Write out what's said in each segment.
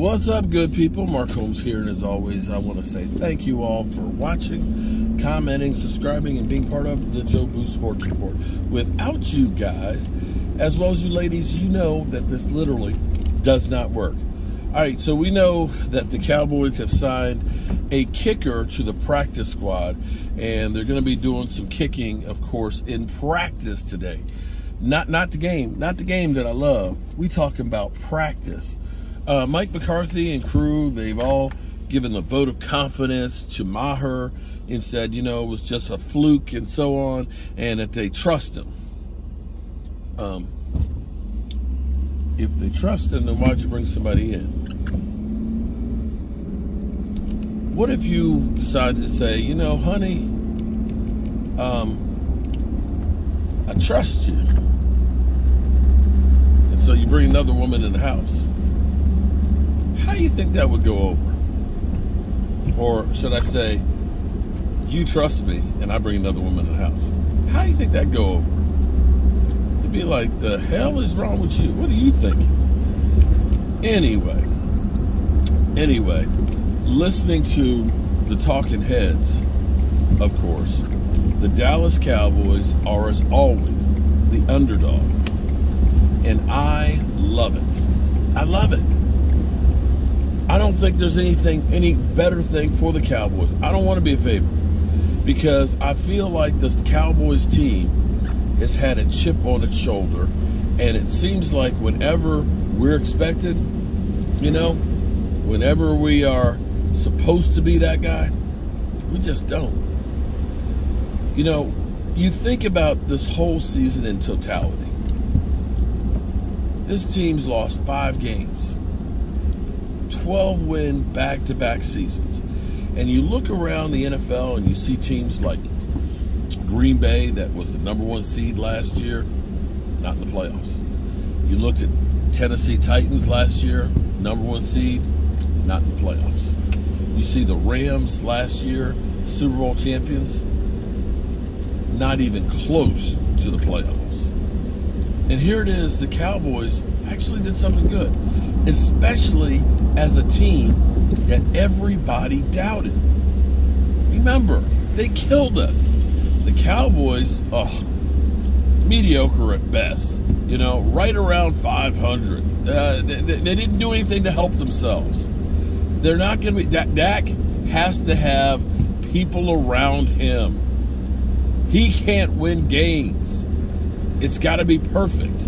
What's up, good people? Mark Holmes here, and as always, I want to say thank you all for watching, commenting, subscribing, and being part of the Joe Boo Sports Report. Without you guys, as well as you ladies, you know that this literally does not work. All right, so we know that the Cowboys have signed a kicker to the practice squad, and they're going to be doing some kicking, of course, in practice today. Not the game that I love. We talking about practice. Mike McCarthy and crew, they've all given a vote of confidence to Maher and said, it was just a fluke and so on, and that they trust him. If they trust him, then why'd you bring somebody in? What if you decided to say, honey, I trust you. And so you bring another woman in the house. How do you think that would go over? Or should I say, you trust me and I bring another woman in the house? How do you think that'd go over? It'd be like, the hell is wrong with you? What are you thinking? Anyway, listening to the talking heads, of course, the Dallas Cowboys are, as always, the underdog. And I love it. I love it. I don't think there's any better thing for the Cowboys. I don't want to be a favorite because I feel like this Cowboys team has had a chip on its shoulder, and it seems like whenever we're expected, whenever we are supposed to be that guy, we just don't. You think about this whole season in totality. This team's lost 5 games, 12-win back-to-back seasons. And you look around the NFL and you see teams like Green Bay, that was the #1 seed last year, not in the playoffs. You looked at Tennessee Titans last year, #1 seed, not in the playoffs. You see the Rams last year, Super Bowl champions, not even close to the playoffs. And here it is, the Cowboys actually did something good, especially as a team that everybody doubted. Remember, they killed us. The Cowboys, mediocre at best, right around 500. They didn't do anything to help themselves. They're not going to be, Dak has to have people around him. He can't win games. It's got to be perfect.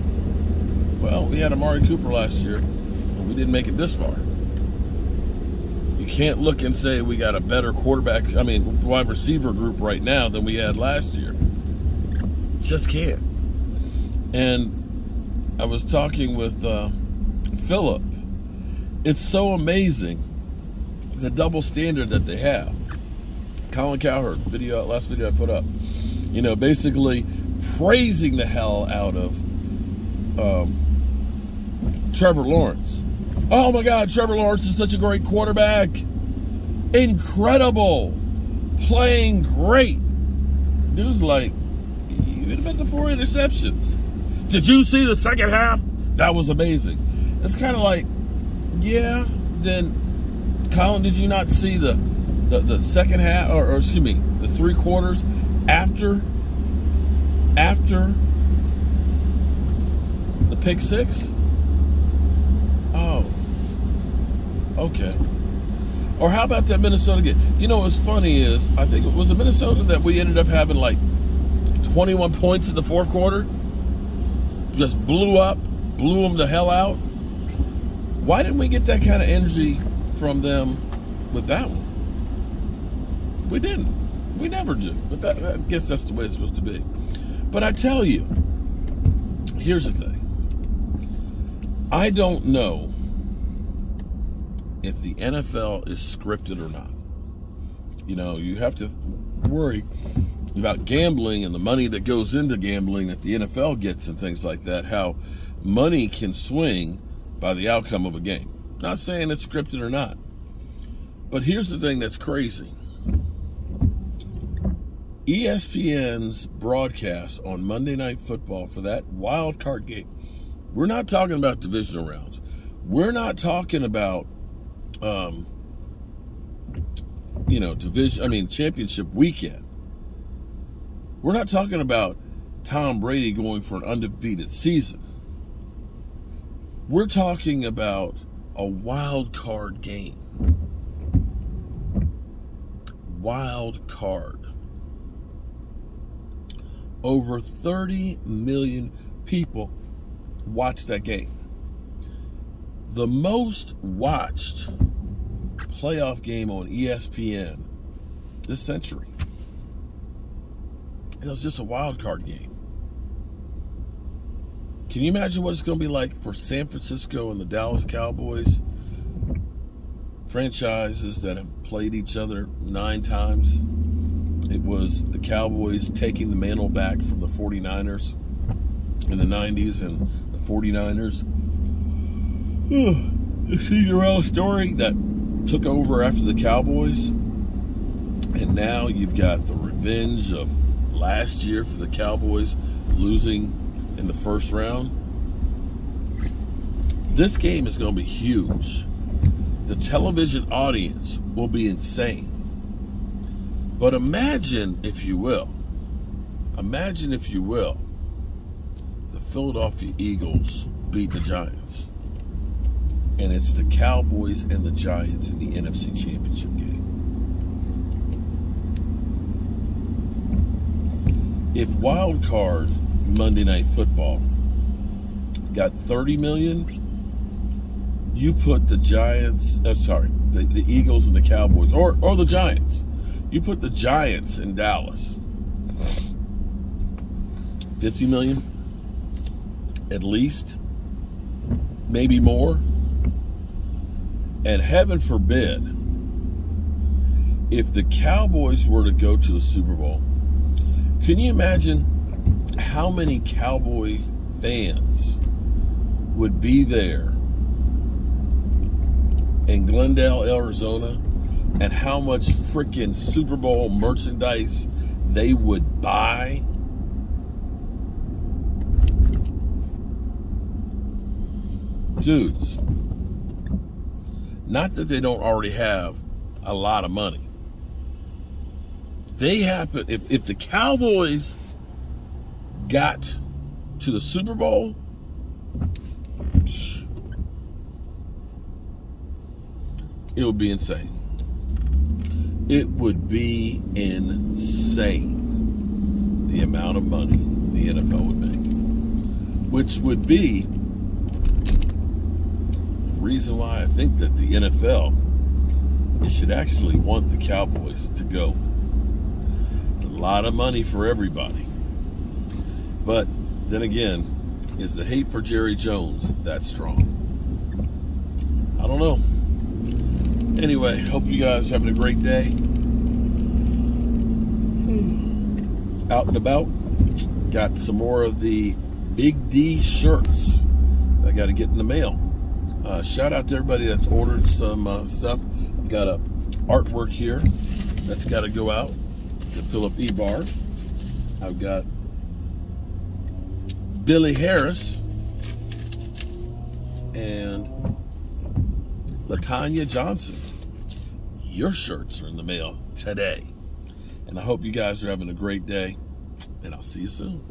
Well, we had Amari Cooper last year, and we didn't make it this far. You can't look and say we got a better wide receiver group right now than we had last year. Just can't. And I was talking with Philip. It's so amazing the double standard that they have. Colin Cowherd, last video I put up, basically praising the hell out of Trevor Lawrence. Oh my God, Trevor Lawrence is such a great quarterback. Incredible. Playing great. Dude's like, you hit him at the 4 interceptions. Did you see the second half? That was amazing. It's kind of like, yeah, then, Colin, did you not see the second half, or excuse me, the 3 quarters after the pick 6? Oh, okay. Or how about that Minnesota game? What's funny is, I think it was the Minnesota that we ended up having like 21 points in the 4th quarter. Just blew them the hell out. Why didn't we get that kind of energy from them with that one? We didn't. We never do. But I guess that's the way it's supposed to be. But I tell you, here's the thing. I don't know if the NFL is scripted or not. You have to worry about gambling and the money that goes into gambling that the NFL gets and things like that, how money can swing by the outcome of a game. Not saying it's scripted or not. But here's the thing that's crazy. ESPN's broadcast on Monday Night Football for that wild card game, we're not talking about divisional rounds. We're not talking about championship weekend. We're not talking about Tom Brady going for an undefeated season. We're talking about a wild card game. Wild card. Over 30 million people watched that game. The most watched playoff game on ESPN this century. It was just a wild card game. Can you imagine what it's going to be like for San Francisco and the Dallas Cowboys? Franchises that have played each other 9 times. It was the Cowboys taking the mantle back from the 49ers in the 90s, and the 49ers, the Cinderella story that took over after the Cowboys. And now you've got the revenge of last year for the Cowboys losing in the first round. This game is going to be huge. The television audience will be insane. But imagine, if you will, the Philadelphia Eagles beat the Giants. And it's the Cowboys and the Giants in the NFC Championship game. If Wild Card Monday Night Football got 30 million, you put the Giants, the Eagles and the Cowboys, or the Giants. You put the Giants in Dallas. 50 million, at least, maybe more. And heaven forbid, if the Cowboys were to go to the Super Bowl, can you imagine how many Cowboy fans would be there in Glendale, Arizona, and how much freaking Super Bowl merchandise they would buy? Dudes, not that they don't already have a lot of money. They happen, if the Cowboys got to the Super Bowl, it would be insane. It would be insane the amount of money the NFL would make, which would be the reason why I think that the NFL should actually want the Cowboys to go. It's a lot of money for everybody. But then again, is the hate for Jerry Jones that strong? I don't know. Anyway, hope you guys are having a great day. Out and about. Got some more of the Big D shirts I got to get in the mail. Shout out to everybody that's ordered some stuff. Got a artwork here that's got to go out to Philip Ebar. I've got Billy Harris and LaTanya Johnson. Your shirts are in the mail today. And I hope you guys are having a great day. And I'll see you soon.